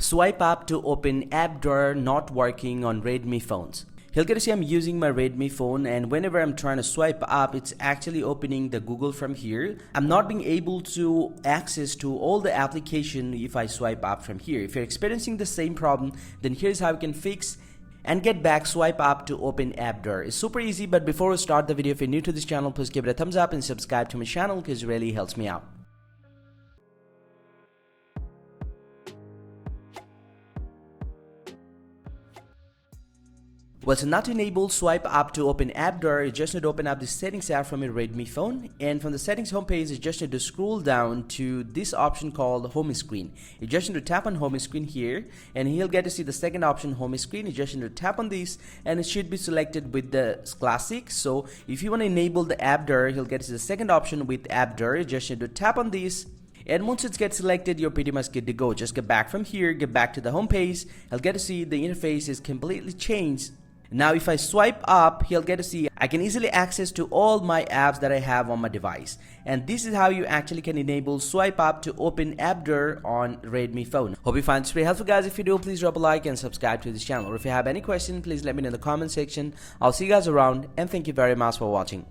swipe up to open app drawer not working on Redmi phones. Here you can see I'm using my Redmi phone, and whenever I'm trying to swipe up, it's actually opening the Google from here. I'm not being able to access to all the application if I swipe up from here. If you're experiencing the same problem, then here's how you can fix and get back swipe up to open app drawer. It's super easy, but before we start the video, if you're new to this channel, please give it a thumbs up and subscribe to my channel because it really helps me out. Well, so now to enable swipe up to open app drawer, you just need to open up the settings app from your Redmi phone, and from the settings homepage you just need to scroll down to this option called home screen. You just need to tap on home screen here, and you'll get to see the second option, home screen. You just need to tap on this and it should be selected with the classic. So if you want to enable the app drawer, you'll get to see the second option with app drawer. You just need to tap on this, and once it gets selected, you're pretty much good to go. Just get back from here, get back to the home page. You'll get to see the interface is completely changed. Now if I swipe up, he'll get to see I can easily access to all my apps that I have on my device. And this is how you actually can enable swipe up to open app drawer on Redmi phone. Hope you find this very helpful, guys. If you do, please drop a like and subscribe to this channel. Or if you have any question, please let me know in the comment section. I'll see you guys around, and thank you very much for watching.